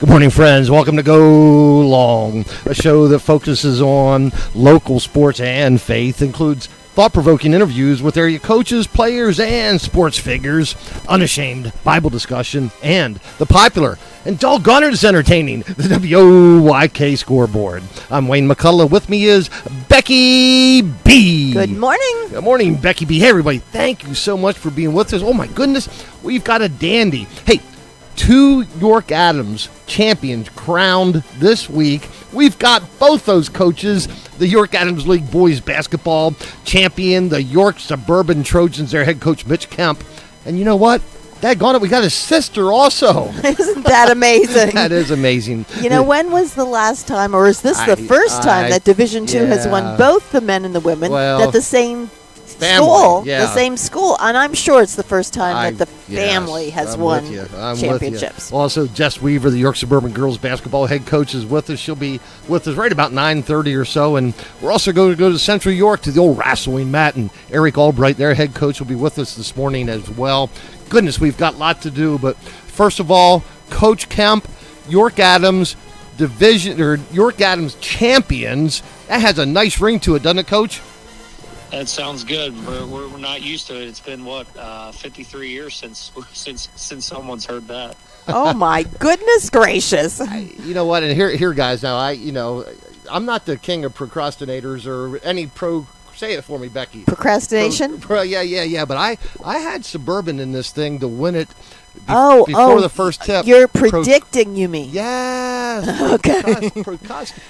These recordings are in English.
Good morning, friends. Welcome to Go Long, a show that focuses on local sports and faith, includes thought-provoking interviews with area coaches, players, and sports figures, unashamed Bible discussion, and the popular and doggone it is entertaining, the WOYK scoreboard. I'm Wayne McCullough. With me is Becky B. Good morning. Good morning, Becky B. Hey, everybody. Thank you so much for being with us. Oh, my goodness. We've got a dandy. Hey, 2 York Adams champions crowned this week. We've got both those coaches, the York Adams League boys basketball champion, the York Suburban Trojans, their head coach Mitch Kemp. And you know what? Daggone it, we got his sister also. Isn't that amazing? That is amazing. You know, when was the last time, or is this the first time that Division II has won both the men and the women at the same school, the same school, and I'm sure it's the first time that the family has won championships. Also, Jess Weaver, the York Suburban girls basketball head coach, is with us. She'll be with us right about 9:30 or so, and we're also going to go to Central York to the old wrestling mat, and Eric Albright, their head coach, will be with us this morning as well. Goodness, we've got a lot to do, but first of all, Coach Kemp, York Adams division or York Adams champions. That has a nice ring to it, doesn't it, Coach? That sounds good. We're not used to it. It's been 53 years since someone's heard that. Oh my goodness gracious! You know what? And here, guys. Now I'm not the king of procrastinators or any pro. Say it for me, Becky. Procrastination. Yeah. But I had Suburban in this thing to win it. Before the first tip. You're predicting, you mean? Yes. Okay.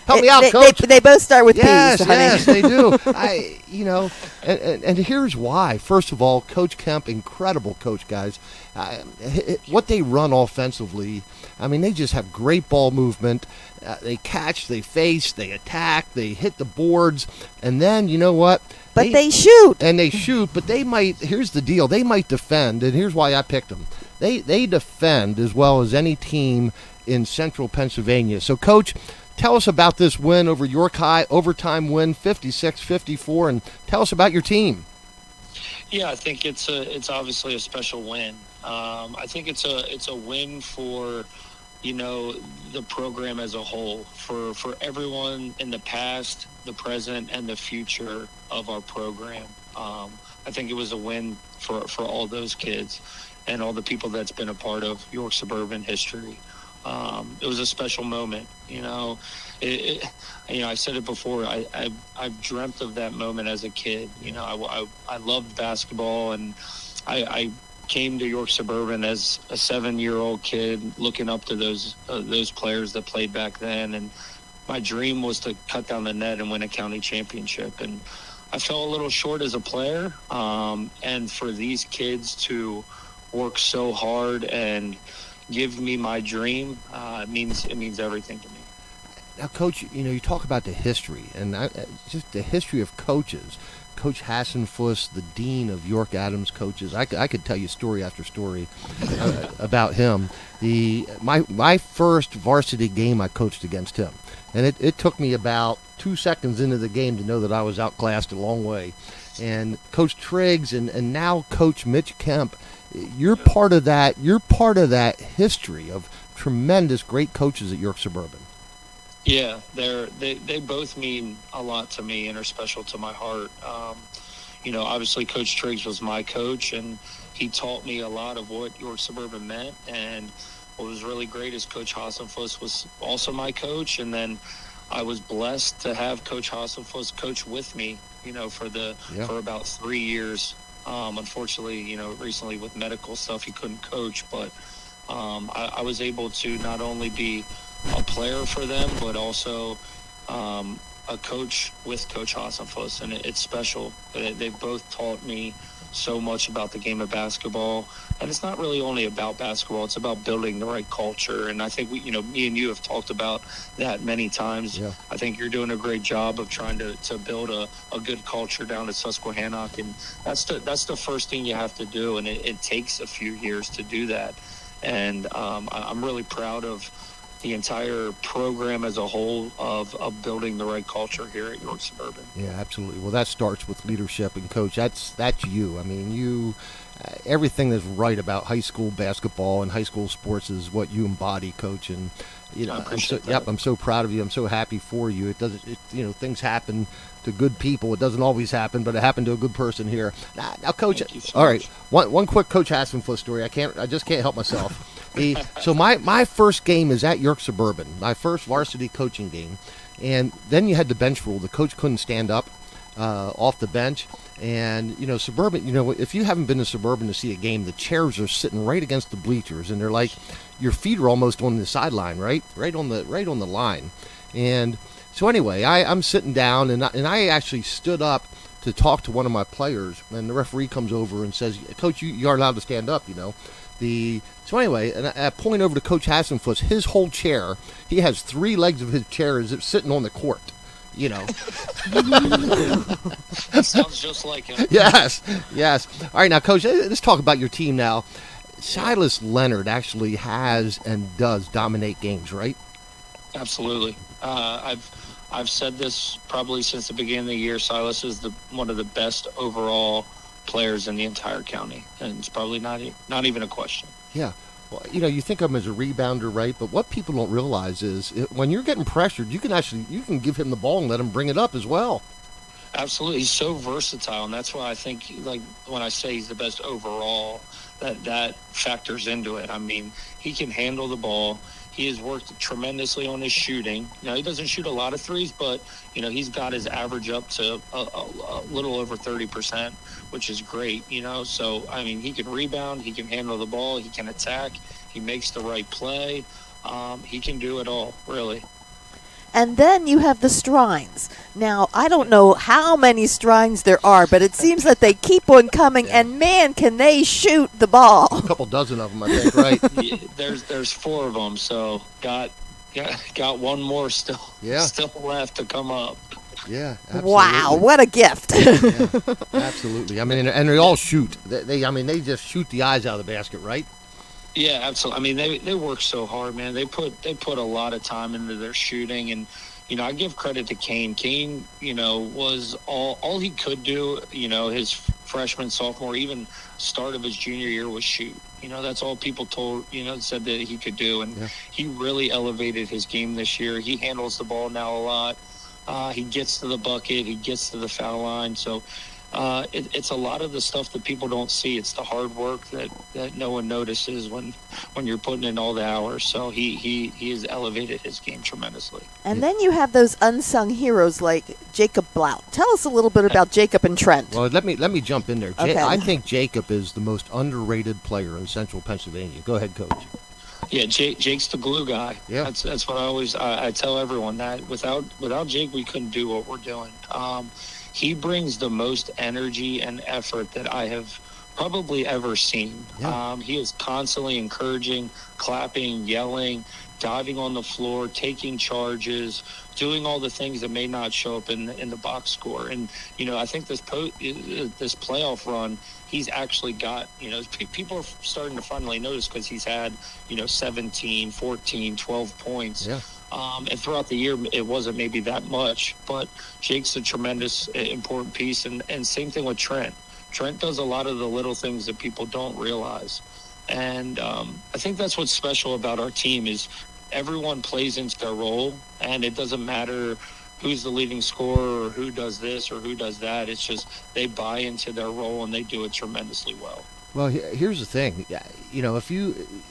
Help me out, Coach. They both start with P's, honey. Yes, they do. And here's why. First of all, Coach Kemp, incredible coach, guys. What they run offensively, I mean, they just have great ball movement. They catch, they face, they attack, they hit the boards, and then, you know what? But they shoot. And they shoot, but they might, here's the deal, they might defend, and here's why I picked them. They defend as well as any team in central Pennsylvania. So, Coach, tell us about this win over York High, overtime win, 56-54, and tell us about your team. Yeah, I think it's obviously a special win. I think it's a win for, the program as a whole, for everyone in the past, the present, and the future of our program. I think it was a win for all those kids and all the people that's been a part of York Suburban history. It was a special moment. I said it before. I've dreamt of that moment as a kid. I loved basketball, and I came to York Suburban as a 7-year-old kid, looking up to those players that played back then. And my dream was to cut down the net and win a county championship. And I fell a little short as a player. And for these kids to work so hard and give me my dream, it means everything to me. Now, Coach, you talk about the history, and just the history of coaches. Coach Hassenfuss, the dean of York Adams coaches. I could tell you story after story about him. My first varsity game, I coached against him, and it took me about 2 seconds into the game to know that I was outclassed a long way. And Coach Triggs and now Coach Mitch Kemp, you're part of that. You're part of that history of tremendous, great coaches at York Suburban. Yeah, they both mean a lot to me and are special to my heart. Obviously Coach Triggs was my coach, and he taught me a lot of what York Suburban meant. And what was really great is Coach Hassenfuss was also my coach, and then I was blessed to have Coach Hassenfuss coach with me, for about 3 years. Unfortunately, recently with medical stuff, he couldn't coach, but I was able to not only be a player for them, but also a coach with Coach Hassenfuss, and it's special. They've both taught me so much about the game of basketball, and it's not really only about basketball, it's about building the right culture. And I think me and you have talked about that many times. Yeah. I think you're doing a great job of trying to build a good culture down at Susquehannock, and that's the first thing you have to do, and it takes a few years to do that. And I'm really proud of the entire program as a whole of building the right culture here at York Suburban. Yeah, absolutely. Well, that starts with leadership, and Coach, that's you. I mean, you everything that's right about high school basketball and high school sports is what you embody, Coach. And I'm so proud of you. I'm so happy for you. Things happen to good people. It doesn't always happen, but it happened to a good person here. Now Coach. All right, one quick Coach Hassenfuss story. I just can't help myself. So my first game is at York Suburban, my first varsity coaching game, and then you had the bench rule. The coach couldn't stand up off the bench, and Suburban. If you haven't been to Suburban to see a game, the chairs are sitting right against the bleachers, and they're like your feet are almost on the sideline, right on the line, and so anyway, I'm sitting down, and I actually stood up to talk to one of my players, and the referee comes over and says, "Coach, you aren't allowed to stand up, So anyway, and I point over to Coach Hassenfuss. His whole chair, he has 3 legs of his chair is sitting on the court. That sounds just like him. Yes. All right, now, Coach, let's talk about your team now. Silas Leonard actually has and does dominate games, right? Absolutely. I've said this probably since the beginning of the year. Silas is one of the best overall players in the entire county, and it's probably not even a question. Yeah. Well, you think of him as a rebounder, right? But what people don't realize is when you're getting pressured, you can give him the ball and let him bring it up as well. Absolutely. He's so versatile, and that's why I think, like, when I say he's the best overall, that factors into it. I mean, he can handle the ball. He has worked tremendously on his shooting. He doesn't shoot a lot of threes, but, he's got his average up to a little over 30%, which is great, So, I mean, he can rebound. He can handle the ball. He can attack. He makes the right play. He can do it all, really. And then you have the Strines. Now, I don't know how many Strines there are, but it seems that they keep on coming, and man, can they shoot the ball. A couple dozen of them, I think, right? Yeah, there's 4 of them, so got one more still left to come up. Yeah, absolutely. Wow, what a gift. Yeah, absolutely. I mean, and they all shoot. They just shoot the eyes out of the basket, right? Yeah, absolutely. I mean, they work so hard, man. They put a lot of time into their shooting, and I give credit to Kane. Kane, was all he could do. His freshman, sophomore, even start of his junior year was shoot. That's all people said that he could do, and he really elevated his game this year. He handles the ball now a lot. He gets to the bucket. He gets to the foul line. So. It's a lot of the stuff that people don't see. It's the hard work that no one notices when you're putting in all the hours. So he has elevated his game tremendously. And then you have those unsung heroes like Jacob Blount. Tell us a little bit about Jacob and Trent. Well, let me jump in there. Okay. I think Jacob is the most underrated player in Central Pennsylvania. Go ahead, Coach. Yeah, Jake's the glue guy. Yeah, that's what I tell everyone, that without Jake we couldn't do what we're doing. He brings the most energy and effort that I have probably ever seen. Yeah. He is constantly encouraging, clapping, yelling, diving on the floor, taking charges, doing all the things that may not show up in the box score. And, I think this playoff run, he's actually got, people are starting to finally notice because he's had, 17, 14, 12 points. Yeah. And throughout the year, it wasn't maybe that much, but Jake's a tremendous, important piece. And same thing with Trent. Trent does a lot of the little things that people don't realize. And I think that's what's special about our team is everyone plays into their role, and it doesn't matter who's the leading scorer or who does this or who does that. It's just they buy into their role, and they do it tremendously well. Well, here's the thing.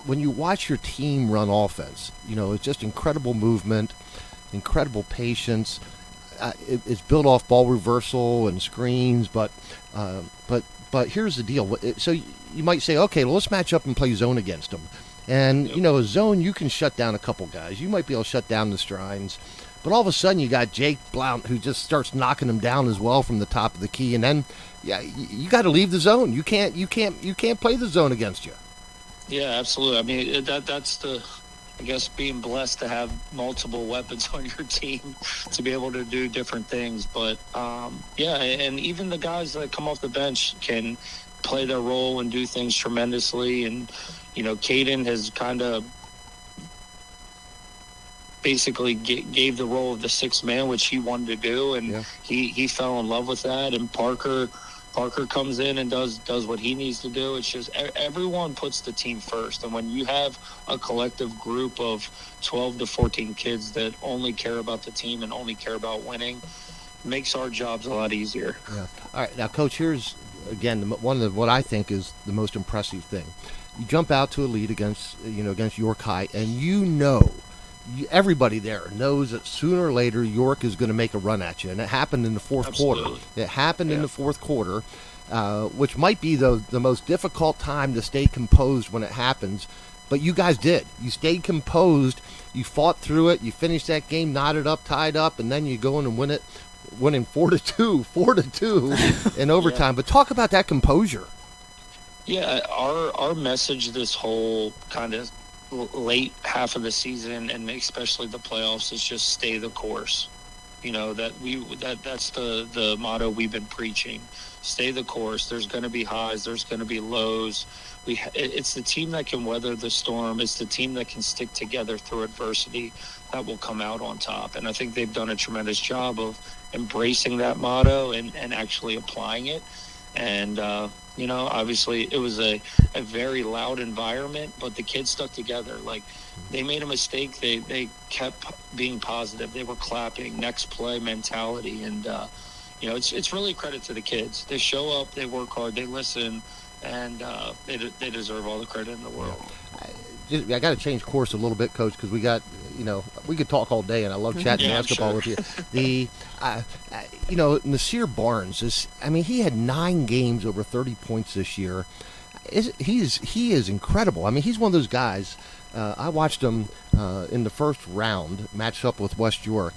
When you watch your team run offense, it's just incredible movement, incredible patience. It's built off ball reversal and screens, but here's the deal. So you might say, okay, well, let's match up and play zone against them. And, a zone, you can shut down a couple guys. You might be able to shut down the Strines. But all of a sudden, you got Jake Blount, who just starts knocking them down as well from the top of the key. And then, you got to leave the zone. You can't play the zone against you. Yeah, absolutely. I mean, that's being blessed to have multiple weapons on your team to be able to do different things. But, and even the guys that come off the bench can play their role and do things tremendously. And, Caden has kind of basically gave the role of the 6th man, which he wanted to do, and he fell in love with that. And Parker, Parker comes in and does what he needs to do. It's just everyone puts the team first. And when you have a collective group of 12 to 14 kids that only care about the team and only care about winning, makes our jobs a lot easier. Yeah. All right. Now, Coach, here's, again, what I think is the most impressive thing. You jump out to a lead against York High, and everybody there knows that sooner or later York is going to make a run at you, and it happened in the fourth quarter. It happened in the fourth quarter, which might be the most difficult time to stay composed when it happens. But you guys did. You stayed composed. You fought through it. You finished that game knotted up, tied up, and then you go in and win it, winning 4-2 in overtime. Yeah. But talk about that composure. Yeah, our message this whole kind of late half of the season, and especially the playoffs, is just stay the course. That's the motto we've been preaching. Stay the course. There's going to be highs, there's going to be lows. It's the team that can weather the storm. It's the team that can stick together through adversity that will come out on top. And I think they've done a tremendous job of embracing that motto and actually applying it. And obviously it was a very loud environment, but the kids stuck together. Like, they made a mistake, they kept being positive. They were clapping, next play mentality. And it's really a credit to the kids. They show up, they work hard, they listen, and they deserve all the credit in the world. I got to change course a little bit, Coach, because we got, we could talk all day, and I love chatting basketball with you. Nasir Barnes he had 9 games over 30 points this year. He is incredible. I mean, he's one of those guys. I watched him in the first round match up with West York,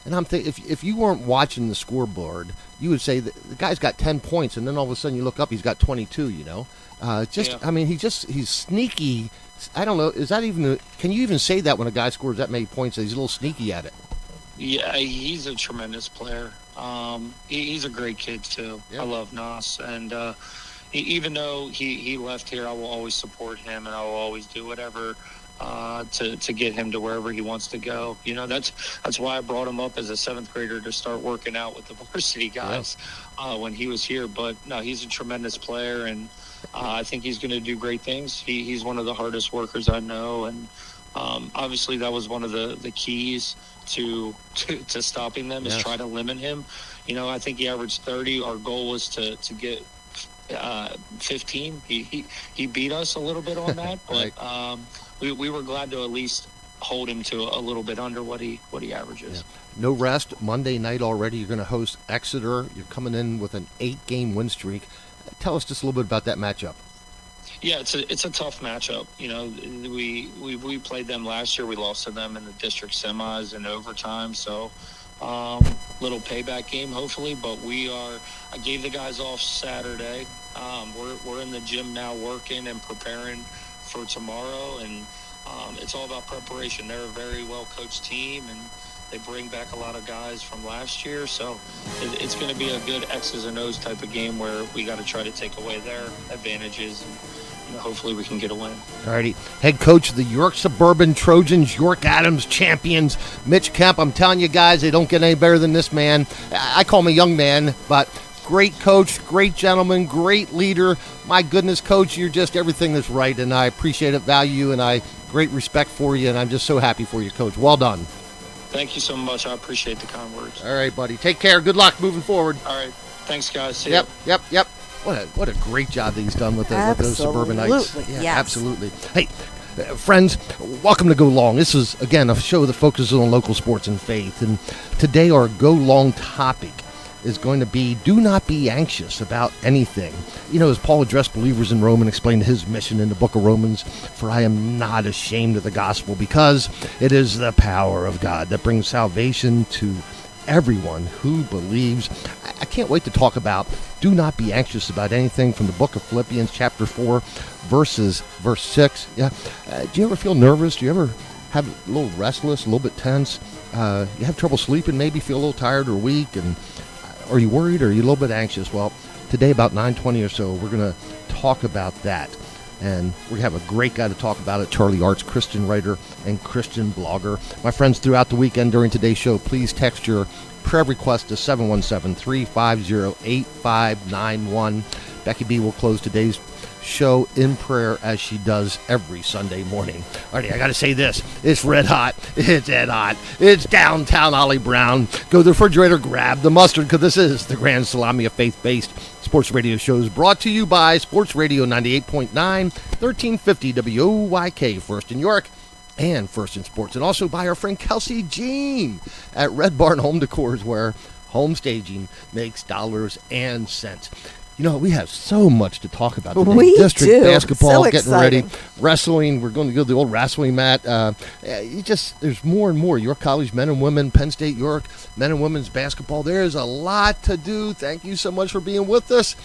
and I'm thinking, if you weren't watching the scoreboard, you would say that the guy's got 10 points, and then all of a sudden you look up, he's got 22. He's sneaky. I don't know. Is that even? Can you even say that when a guy scores that many points? That he's a little sneaky at it. Yeah, he's a tremendous player. He's a great kid too. Yeah. I love Nas, and even though he left here, I will always support him, and I will always do whatever to get him to wherever he wants to go. That's why I brought him up as a 7th grader to start working out with the varsity guys when he was here. But no, he's a tremendous player, and I think he's going to do great things. He's one of the hardest workers I know, and obviously that was one of the keys to stopping them, is try to limit him. I think he averaged 30. Our goal was to get 15. He beat us a little bit on that, but right. We were glad to at least hold him to a little bit under what he averages. Yeah. No rest. Monday night already. You're going to host Exeter. You're coming in with an 8-game win streak. Tell us just a little bit about that matchup. Yeah, it's a tough matchup. We played them last year. We lost to them in the district semis and overtime. So, little payback game, hopefully. But I gave the guys off Saturday. We're in the gym now working and preparing for tomorrow, and it's all about preparation. They're a very well coached team, and they bring back a lot of guys from last year, so it's going to be a good X's and O's type of game where we got to try to take away their advantages, and hopefully we can get a win. All righty. Head coach of the York Suburban Trojans, York Adams champions, Mitch Kemp. I'm telling you guys, they don't get any better than this man. I call him a young man, but great coach, great gentleman, great leader. My goodness, Coach, you're just everything that's right, and I appreciate it, value you, and I great respect for you, and I'm just so happy for you, Coach. Well done. Thank you so much. I appreciate the kind words. All right, buddy. Take care. Good luck moving forward. All right. Thanks, guys. See ya. Yep. What a great job that he's done with those Suburbanites. Yeah, yes. Absolutely. Hey, friends, welcome to Go Long. This is, again, a show that focuses on local sports and faith. And today our Go Long topic is going to be, do not be anxious about anything. As Paul addressed believers in Rome and explained his mission in the book of Romans, for I am not ashamed of the gospel, because it is the power of God that brings salvation to everyone who believes. I can't wait to talk about do not be anxious about anything from the book of Philippians chapter 4, verse 6. Yeah. Do you ever feel nervous? Do you ever have a little restless, a little bit tense? You have trouble sleeping, maybe feel a little tired or weak, and are you worried, or are you a little bit anxious? Well, today about 9:20 or so, we're going to talk about that. And we're going to have a great guy to talk about it, Charlie Arts, Christian writer and Christian blogger. My friends, throughout the weekend during today's show, please text your prayer request to 717-350-8591. Becky B will close today's show in prayer as she does every Sunday morning. Alrighty, I got to say this. It's red hot. It's dead hot. It's downtown Ollie Brown. Go to the refrigerator, grab the mustard, because this is the Grand Salami of faith-based sports radio shows, brought to you by Sports Radio 98.9, 1350 WOYK, First in York and First in Sports, and also by our friend Kelsey Jean at Red Barn Home Decors, where home staging makes dollars and cents. You know, we have so much to talk about today. We District do. basketball, So getting ready. Wrestling, we're going to go to the old wrestling mat. There's more and more. York College men and women, Penn State York, men and women's basketball. There's a lot to do. Thank you so much for being with us.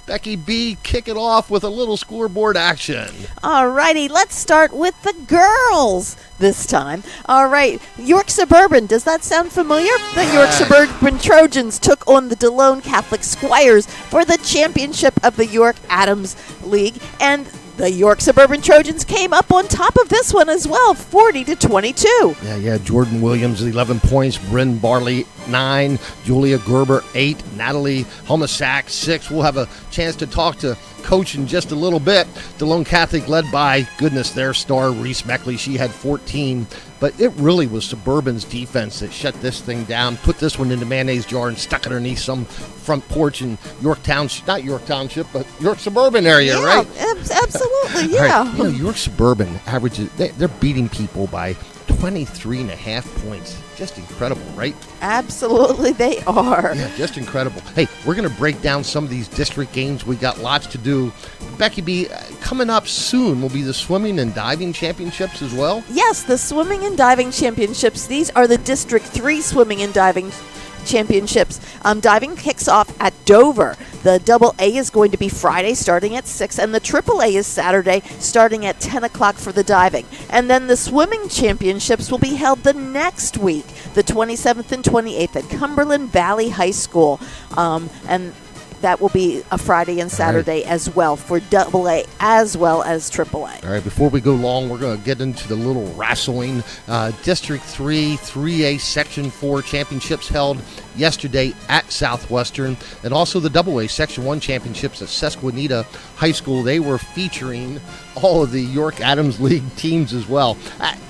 Becky B, kick it off with a little scoreboard action. All righty, let's start with the girls this time. All right, York Suburban, does that sound familiar? The York Suburban Trojans took on the DeLone Catholic Squires for the championship of the York Adams League, and the York Suburban Trojans came up on top of this one as well, 40-22. Yeah. Jordan Williams, 11 points. Bryn Barley, 9. Julia Gerber, 8. Natalie Homasak, 6. We'll have a chance to talk to Coach in just a little bit. DeLone Catholic led by, their star, Reese Meckley. She had 14. But it really was Suburban's defense that shut this thing down, put this one in the mayonnaise jar and stuck it underneath some front porch in York Township, not York Township, but York Suburban area, right? Absolutely, yeah. Right. You know, York Suburban averages, they're beating people by 23.5 points. Just incredible, right? Absolutely, they are. Yeah, just incredible. Hey, we're going to break down some of these district games. We got lots to do. Becky B, coming up soon will be the swimming and diving championships as well. Yes, the swimming and diving championships. These are the District 3 swimming and diving championships. Diving kicks off at Dover. The AA is going to be Friday starting at 6, and the AAA is Saturday starting at 10 o'clock for the diving. And then the swimming championships will be held the next week, the 27th and 28th at Cumberland Valley High School. And that will be a Friday and Saturday as well for AA as well as AAA. All right, before we go long, we're going to get into the little wrestling. District 3, 3A Section 4 championships held yesterday at Southwestern, and also the AA Section 1 championships at Susquehanna High School. They were featuring all of the York Adams League teams as well.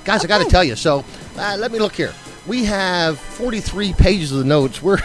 Guys, I got to tell you, so let me look here. We have 43 pages of the notes. We're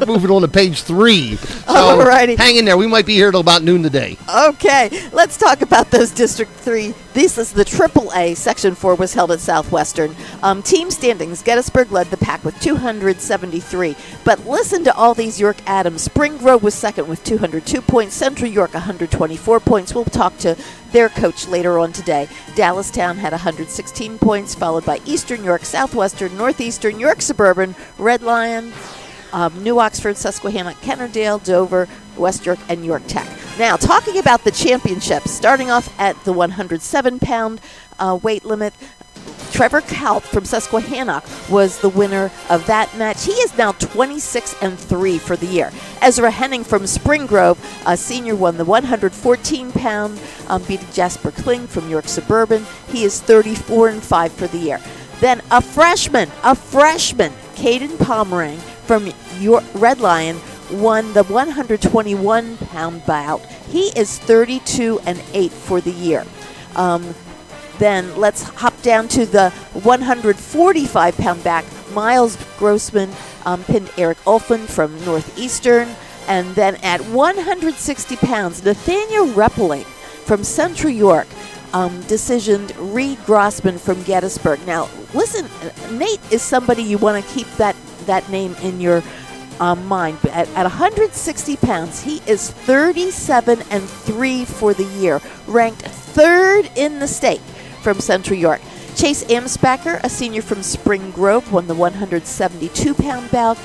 moving on to page 3. So alrighty. Hang in there. We might be here till about noon today. Okay, let's talk about those District 3. This is the AAA. Section 4 was held at Southwestern. Team standings, Gettysburg led the pack with 273. But listen to all these York Adams. Spring Grove was second with 202 points. Central York, 124 points. We'll talk to their coach later on today. Dallastown had 116 points, followed by Eastern York, Southwestern, Northeastern, York Suburban, Red Lion, New Oxford, Susquehanna, Kennerdale, Dover, West York, and York Tech. Now, talking about the championships, starting off at the 107-pound weight limit, Trevor Kalp from Susquehanna was the winner of that match. He is now 26-3 for the year. Ezra Henning from Spring Grove, a senior, won the 114-pound, beating Jasper Kling from York Suburban. He is 34-5 for the year. Then a freshman, Caden Pomerang from Red Lion, won the 121-pound bout. He is 32-8 for the year. Then let's hop down to the 145-pound back. Miles Grossman pinned Eric Olfen from Northeastern. And then at 160 pounds, Nathaniel Reppeling from Central York decisioned Reed Grossman from Gettysburg. Now, listen, Nate is somebody you want to keep that name in your mind. At 160 pounds, he is 37-3 for the year, ranked third in the state from Central York. Chase Amsbacher, a senior from Spring Grove, won the 172-pound bout.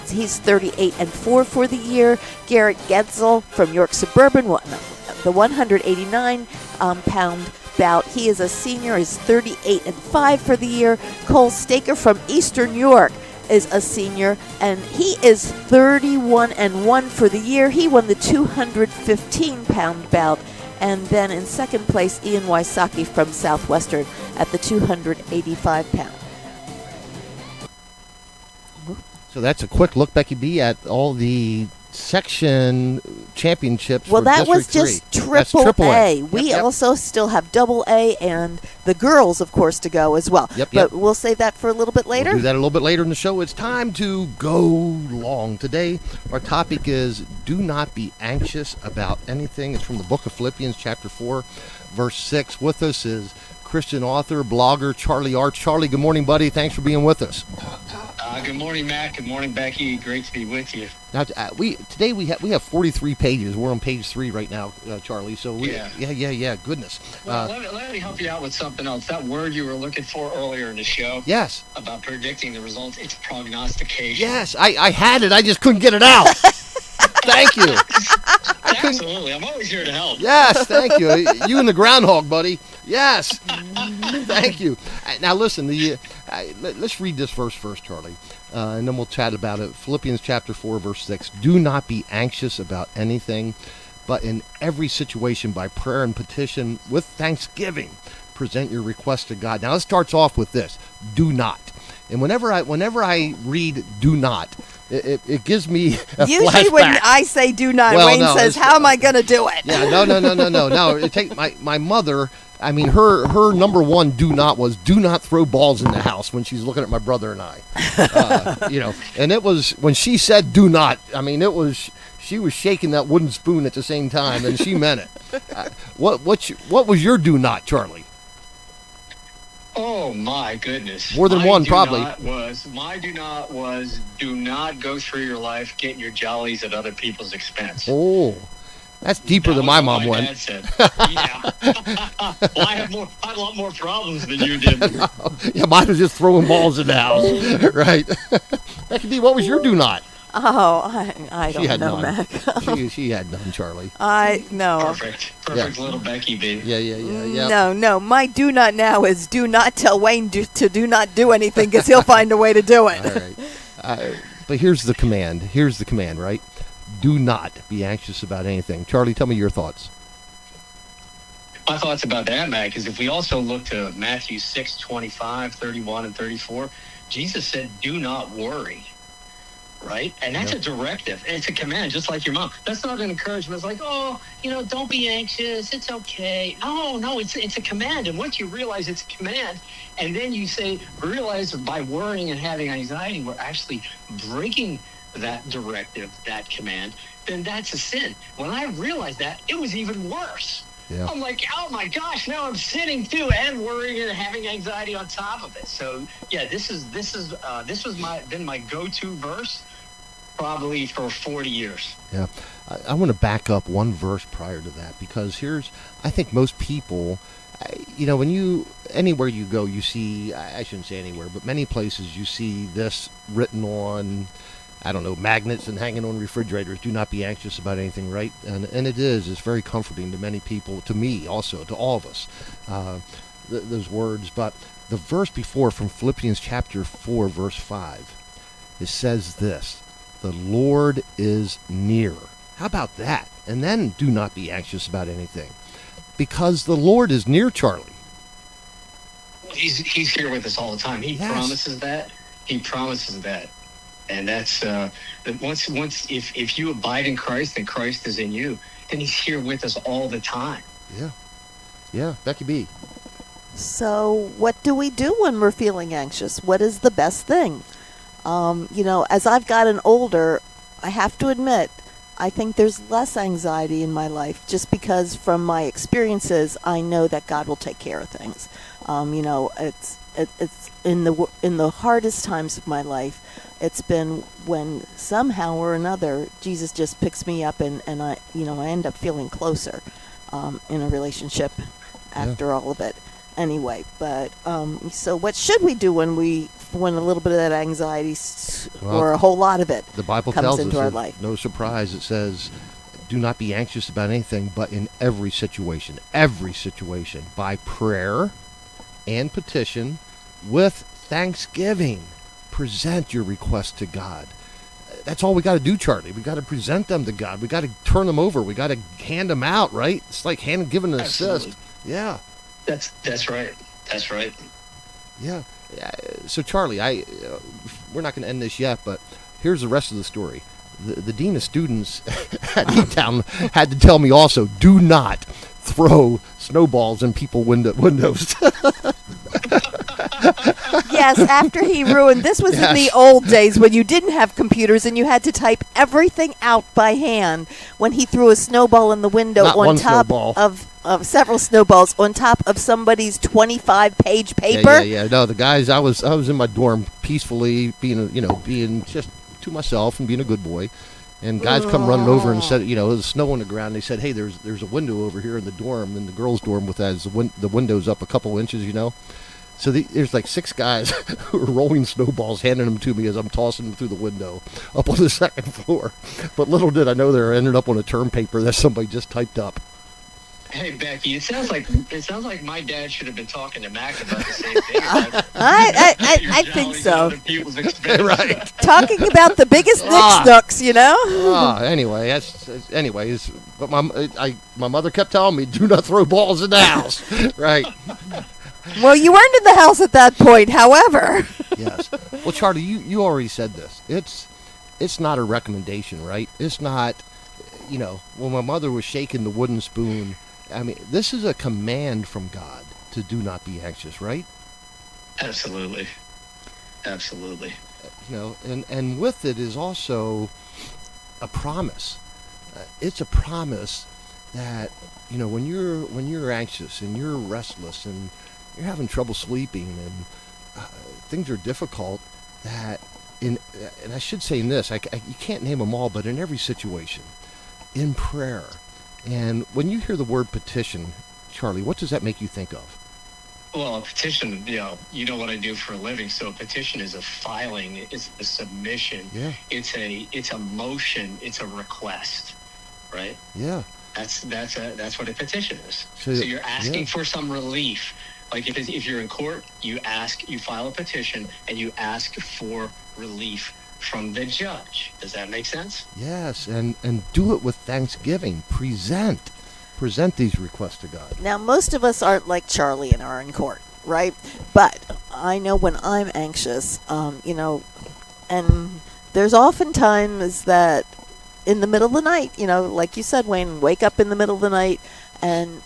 He's 38-4 for the year. Garrett Getzel from York Suburban won the 189-pound bout. He is a senior, is 38-5 for the year. Cole Staker from Eastern York is a senior, and he is 31-1 for the year. He won the 215-pound bout. And then in second place, Ian Wysocki from Southwestern at the 285 pound. So that's a quick look, Becky B, at all the section championships. Well, for that was District just 3. triple A. Yep, We also still have double A and the girls, of course, to go as well. But we'll save that for a little bit later. We'll do that a little bit later in the show. It's time to go long. Today, our topic is do not be anxious about anything. It's from the book of Philippians, chapter 4, verse 6. With us is Christian author, blogger, Charlie Arch. Charlie, good morning, buddy. Thanks for being with us. Good morning, Matt. Good morning, Becky. Great to be with you. Now, today we have 43 pages. We're on page 3 right now, Charlie. So yeah. Goodness. Well, let me help you out with something else. That word you were looking for earlier in the show. Yes. About predicting the results. It's prognostication. Yes, I had it. I just couldn't get it out. Thank you. Absolutely. I'm always here to help. Yes, thank you. You and the groundhog, buddy. Yes. Thank you. Now, listen, let's read this verse first, Charlie, and then we'll chat about it. Philippians chapter 4, verse 6. Do not be anxious about anything, but in every situation by prayer and petition with thanksgiving, present your request to God. Now, it starts off with this. Do not. And whenever I read do not, it gives me a usually flashback. When I say do not, Wayne says, how am I going to do it? Yeah, no. It take my mother. I mean, her number one do not was do not throw balls in the house when she's looking at my brother and I. And it was when she said do not. I mean, she was shaking that wooden spoon at the same time, and she meant it. What was your do not, Charlie? Oh my goodness! More than one, probably. My do not was do not go through your life getting your jollies at other people's expense. Oh, that's deeper than my mom went. Dad said. Yeah. Well, I had a lot more problems than you did. Yeah, mine was just throwing balls in the house, right? That could be. What was your do not? Oh, I don't know, none. Mac. she had none, Charlie. No. Perfect little Becky baby. Yeah. No. My do not now is do not tell Wayne to do not do anything because he'll find a way to do it. All right. But here's the command. Right? Do not be anxious about anything. Charlie, tell me your thoughts. My thoughts about that, Mac, is if we also look to Matthew 6, 25, 31, and 34, Jesus said, do not worry. Right? And that's a directive. It's a command, just like your mom. That's not an encouragement. It's like, don't be anxious. It's okay. No, it's a command. And once you realize it's a command, and then you realize by worrying and having anxiety, we're actually breaking that directive, that command, then that's a sin. When I realized that, it was even worse. Yeah. I'm like, oh my gosh, now I'm sinning too, and worrying and having anxiety on top of it. So yeah, this was been my go-to verse probably for 40 years. Yeah, I want to back up one verse prior to that, because I think most people, when anywhere you go, you see, I shouldn't say anywhere, but many places you see this written on, I don't know, magnets and hanging on refrigerators. Do not be anxious about anything, right? And it's very comforting to many people, to me also, to all of us, those words. But the verse before, from Philippians chapter 4, verse 5, it says this: the Lord is near. How about that? And then do not be anxious about anything, because the Lord is near, Charlie. He's here with us all the time. He promises that. He promises that. And that's once if you abide in Christ and Christ is in you, then he's here with us all the time. Yeah, Becky B. So what do we do when we're feeling anxious? What is the best thing? As I've gotten older, I have to admit, I think there's less anxiety in my life, just because from my experiences, I know that God will take care of things. It's in the hardest times of my life. It's been when somehow or another Jesus just picks me up and I end up feeling closer in a relationship after all of it. Anyway, but so what should we do when a little bit of that anxiety or a whole lot of it the Bible comes tells into us our life? No surprise, it says, do not be anxious about anything, but in every situation, by prayer and petition with thanksgiving, present your request to God. that's all we got to do, Charlie. We got to present them to God. We got to turn them over. We got to hand them out, right? It's like giving an assist. Yeah. That's right. That's right. Yeah. So, Charlie, we're not going to end this yet, but here's the rest of the story. The dean of students at E-Town had to tell me also, do not throw snowballs in people's windows. Yes, after he ruined. This was in the old days when you didn't have computers and you had to type everything out by hand. When he threw a snowball in the window on top of several snowballs on top of somebody's 25-page paper. Yeah. No, the guys. I was in my dorm peacefully, being just to myself and being a good boy. And guys come running over and said, there's snow on the ground. They said, hey, there's a window over here in the dorm, in the girls' dorm, with the window's up a couple inches, So there's like 6 guys who are rolling snowballs, handing them to me as I'm tossing them through the window up on the second floor. But little did I know they ended up on a term paper that somebody just typed up. Hey, Becky, it sounds like my dad should have been talking to Mac about the same thing. I think so. Right. Talking about the biggest nooks, Anyways, but my mother kept telling me, do not throw balls in the house. Right. Well, you weren't in the house at that point, however. Yes. Well, Charlie, you already said this. It's not a recommendation, right? It's not, when my mother was shaking the wooden spoon, I mean, this is a command from God to do not be anxious, right? Absolutely. And with it is also a promise. It's a promise that, when you're anxious and you're restless and you're having trouble sleeping and things are difficult, and I should say in this, you can't name them all, but in every situation, in prayer. And when you hear the word petition, Charlie, what does that make you think of? Well, a petition, you know what I do for a living. So a petition is a filing, it's a submission, it's a motion, it's a request, right? Yeah. That's what a petition is. So you're asking for some relief. Like if you're in court, you file a petition and you ask for relief from the judge. Does that make sense? Yes, and do it with thanksgiving. Present these requests to God. Now, most of us aren't like Charlie and are in court, right? But I know when I'm anxious, and there's often times that in the middle of the night, like you said, Wayne, wake up in the middle of the night, and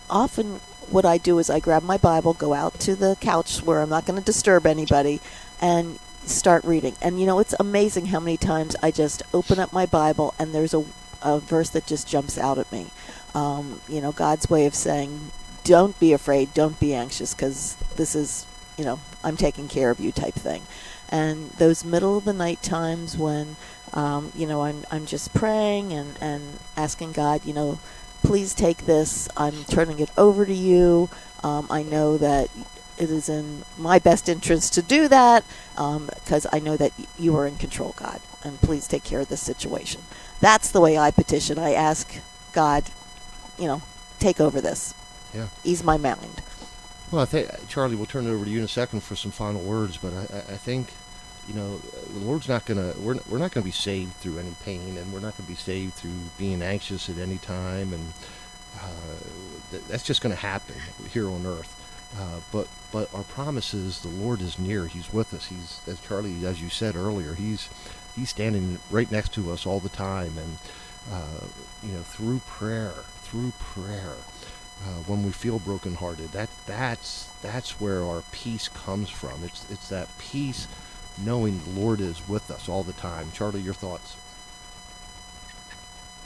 often what I do is I grab my Bible, go out to the couch where I'm not going to disturb anybody, and start reading. And it's amazing how many times I just open up my Bible and there's a verse that just jumps out at me. God's way of saying, don't be afraid, don't be anxious, because this is, I'm taking care of you type thing. And those middle of the night times when, I'm just praying and asking God, please take this. I'm turning it over to you. I know that it is in my best interest to do that because I know that you are in control, God, and please take care of this situation. That's the way I petition. I ask God, take over this. Yeah. Ease my mind. Well, I think, Charlie, we'll turn it over to you in a second for some final words, but I think, the Lord's not going to, we're not going to be saved through any pain, and we're not going to be saved through being anxious at any time, and that's just going to happen here on earth. But our promise is the Lord is near. He's with us. He's, as Charlie, as you said earlier, he's standing right next to us all the time, and through prayer, when we feel brokenhearted, that's where our peace comes from. It's that peace knowing the Lord is with us all the time. Charlie, your thoughts?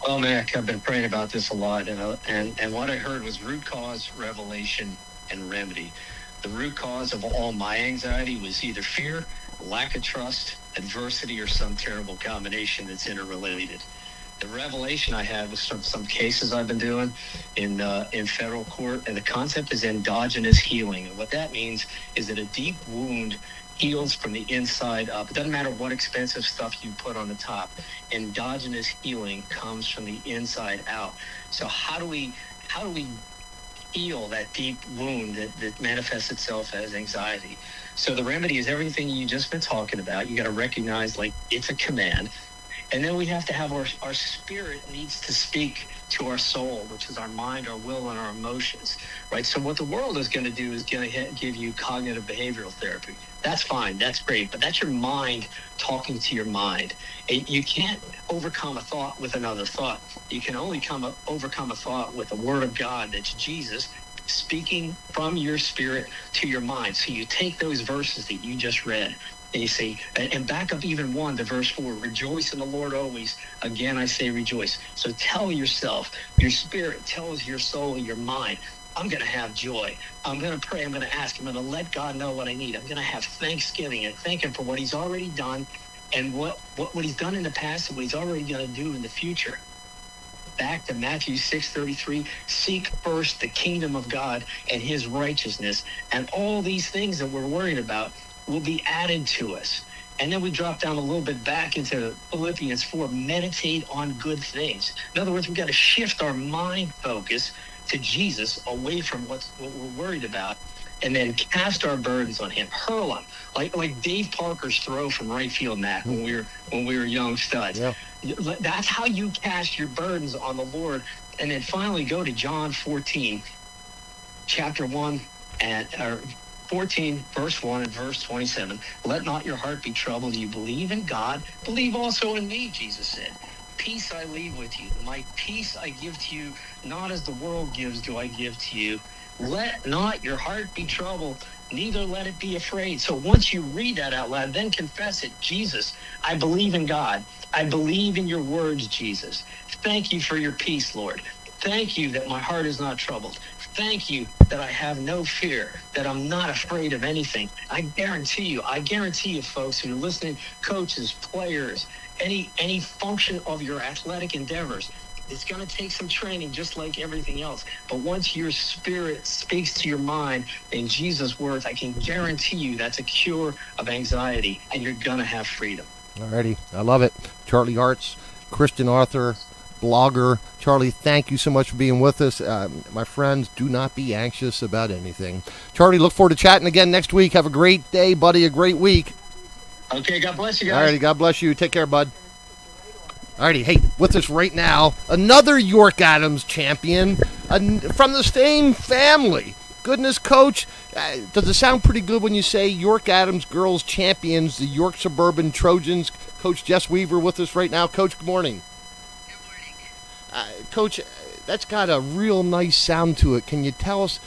Well, Mac, I've been praying about this a lot, and what I heard was root cause, revelation, and remedy. The root cause of all my anxiety was either fear, lack of trust, adversity, or some terrible combination that's interrelated. The revelation I had was from some cases I've been doing in federal court, and the concept is endogenous healing. And what that means is that a deep wound heals from the inside up. It doesn't matter what expensive stuff you put on the top. Endogenous healing comes from the inside out. So how do we heal that deep wound that manifests itself as anxiety? So the remedy is everything you just been talking about. You got to recognize, like, it's a command. And then we have to have our spirit needs to speak to our soul, which is our mind, our will, and our emotions, right? So what the world is going to do is going to give you cognitive behavioral therapy. That's fine. That's great. But that's your mind talking to your mind. You can't overcome a thought with another thought. You can only overcome a thought with the word of God. That's Jesus speaking from your spirit to your mind. So you take those verses that you just read, and you say, and back up even one to verse 4, rejoice in the Lord always. Again, I say rejoice. So tell yourself, your spirit tells your soul and your mind, I'm going to have joy. I'm going to pray. I'm going to ask. I'm going to let God know what I need. I'm going to have thanksgiving and thank him for what he's already done and what he's done in the past and what he's already going to do in the future. Back to Matthew 6:33, seek first the kingdom of God and his righteousness, and all these things that we're worried about will be added to us. And then we drop down a little bit back into Philippians 4, meditate on good things. In other words, we've got to shift our mind focus to Jesus, away from what we're worried about, and then cast our burdens on him, hurl them, like Dave Parker's throw from right field, Matt, when we were young studs. Yeah. That's how you cast your burdens on the Lord. And then finally go to John 14, chapter 1 and 14, verse 1 and verse 27. Let not your heart be troubled. You believe in God, believe also in me, Jesus said. Peace I leave with you. My peace I give to you, not as the world gives do I give to you. Let not your heart be troubled, neither let it be afraid. So once you read that out loud, then confess it. Jesus, I believe in God. I believe in your words, Jesus. Thank you for your peace, Lord. Thank you that my heart is not troubled. Thank you that I have no fear, that I'm not afraid of anything. I guarantee you, folks who are listening, coaches, players, any function of your athletic endeavors, it's going to take some training just like everything else. But once your spirit speaks to your mind in Jesus' words, I can guarantee you that's a cure of anxiety, and you're going to have freedom. Alrighty. I love it. Charlie Hartz, Christian author, blogger. Charlie, thank you so much for being with us. My friends, do not be anxious about anything. Charlie, look forward to chatting again next week. Have a great day, buddy. A great week. Okay, God bless you guys. Alrighty, God bless you. Take care, bud. Alrighty, hey, with us right now, another York Adams champion from the same family. Goodness, Coach, does it sound pretty good when you say York Adams girls champions, the York Suburban Trojans? Coach Jess Weaver with us right now. Coach, good morning. Good morning. Coach, that's got a real nice sound to it. Can you tell us,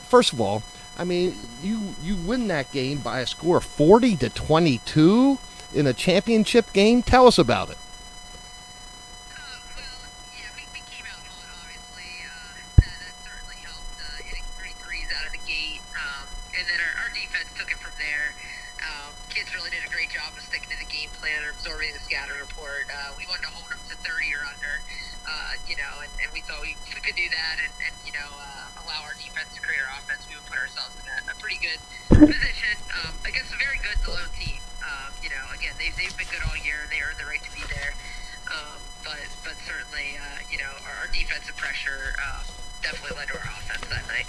first of all, I mean, you win that game by a score of 40-22 in a championship game. Tell us about it. We came out hot, obviously. That certainly helped, hitting 3 threes out of the gate. And then our defense took it from there. Kids really did a great job of sticking to the game plan or absorbing the scatter report. We wanted to hold them to 30 or under, and we thought we could do that and allow our defense to create our offense. We would put ourselves in a pretty good position against a very good Malone team. Again, they've been good all year. They earned the right to be there. But certainly, our defensive pressure definitely led to our offense that night.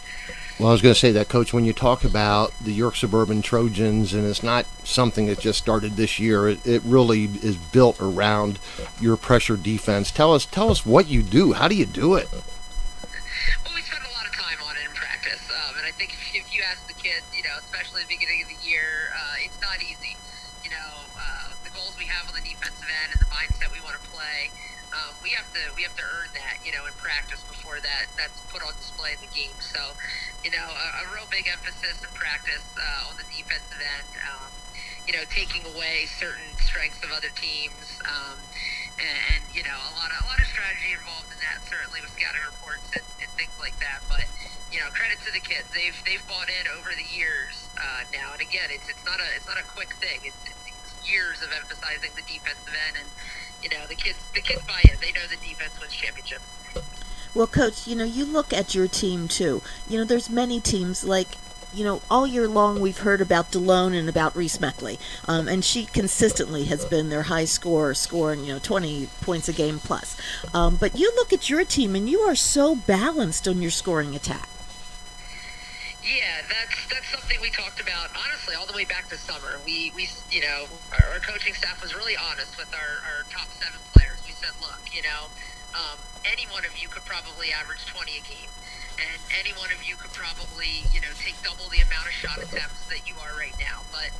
Well, I was going to say that, Coach, when you talk about the York Suburban Trojans, and it's not something that just started this year, it really is built around your pressure defense. Tell us what you do. How do you do it? Well, we spend a lot of time on it in practice, and I think if you ask the kids, especially at the beginning of the year, it's not easy. The goals we have on the defensive end and the mindset we want to play, we have to earn that, in practice before that's put on display in the game. So, a real big emphasis in practice on the defensive end. Taking away certain strengths of other teams, and a lot of strategy involved in that. Certainly with scouting reports and things like that. But credit to the kids. They've bought in over the years now. And again, it's not a quick thing. It's years of emphasizing the defensive end, and the kids buy in. They know the defense wins championships. Well, Coach, you look at your team too. There's many teams like, all year long we've heard about DeLone and about Reese Meckley, and she consistently has been their high scorer, scoring 20 points a game plus. But you look at your team and you are so balanced on your scoring attack. Yeah, that's something we talked about, honestly, all the way back to summer. We our coaching staff was really honest with our top 7 players. We said, look, any one of you could probably average 20 a game. And any one of you could probably, take double the amount of shot attempts that you are right now. But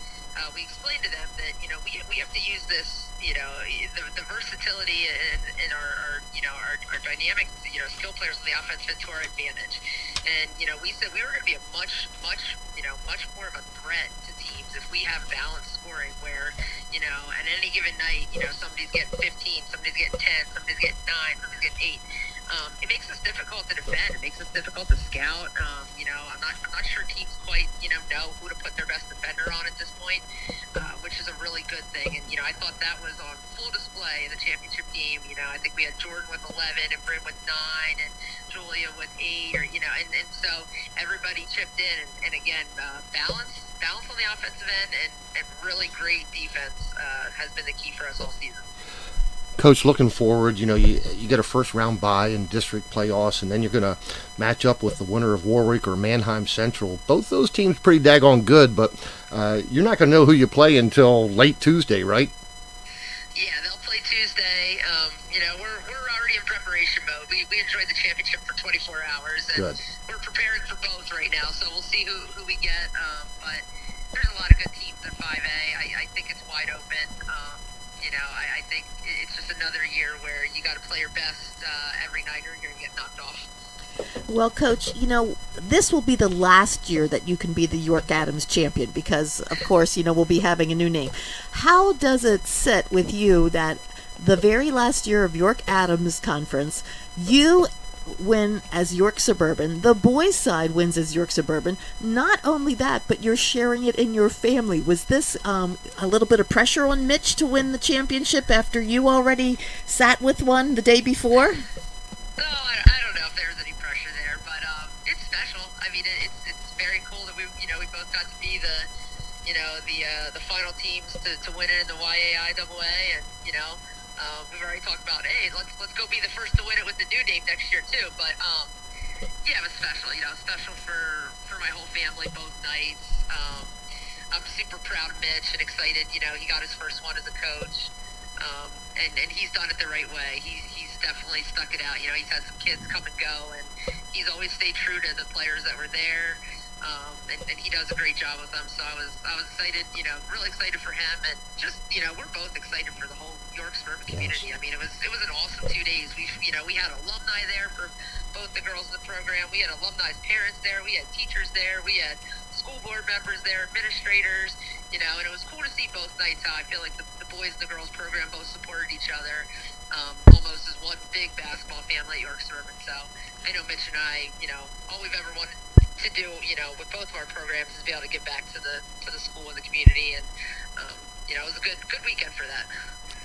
we explained to them that, we have to use this, the versatility in our dynamic, skill players on the offense fit to our advantage. And, we said we were going to be a much more of a threat to teams if we have balanced scoring where, at any given night, somebody's getting 15, somebody's getting 10, somebody's getting 9, somebody's getting 8. It makes us difficult to defend. It makes us difficult to scout. I'm not sure teams quite, know who to put their best defender on at this point, which is a really good thing. And, I thought that was on full display in the championship game. I think we had Jordan with 11 and Bryn with 9 and Julia with 8, and so everybody chipped in. And again, balance on the offensive end and really great defense has been the key for us all season. Coach, looking forward, you get a first-round bye in district playoffs, and then you're going to match up with the winner of Warwick or Manheim Central. Both those teams pretty daggone good, but you're not going to know who you play until late Tuesday, right? Yeah, they'll play Tuesday. We're already in preparation mode. We enjoyed the championship for 24 hours, and good. We're preparing for both right now, so we'll see who we get. But there's a lot of good teams in 5A. I think it's wide open. I think it's just another year where you got to play your best every night or you're going to get knocked off. Well, Coach, this will be the last year that you can be the York Adams champion because, of course, we'll be having a new name. How does it sit with you that the very last year of York Adams Conference, you win as York Suburban, the boys' side wins as York Suburban? Not only that, but you're sharing it in your family. Was this a little bit of pressure on Mitch to win the championship after you already sat with one the day before? No, I don't know if there was any pressure there, but it's special. I mean, it's very cool that we both got to be the final teams to win it in the YAIAA, and we've already talked about, hey, let's go be the first to win it with the new name next year too. But yeah, it was special. Special for my whole family both nights. I'm super proud of Mitch and excited. He got his first one as a coach, and he's done it the right way. He's definitely stuck it out. He's had some kids come and go, and he's always stayed true to the players that were there. And he does a great job with them. So I was excited, really excited for him, and just, we're both excited for the whole York Suburban community. I mean, it was an awesome 2 days. We had alumni there for both the girls in the program. We had alumni's parents there. We had teachers there. We had school board members there, administrators, and it was cool to see both nights how I feel like the boys and the girls program both supported each other, almost as one big basketball family at York Suburban. So I know Mitch and I, all we've ever wanted to do, with both of our programs is be able to give back to the school and the community, and it was a good weekend for that.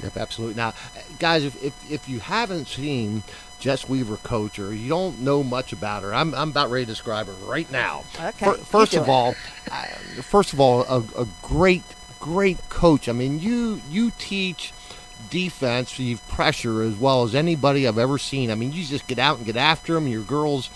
Yep, absolutely. Now, guys, if you haven't seen Jess Weaver coach, or you don't know much about her, I'm about ready to describe her right now. Okay. First of all, a great coach. I mean, you teach defensive pressure as well as anybody I've ever seen. I mean, you just get out and get after them. Your girls,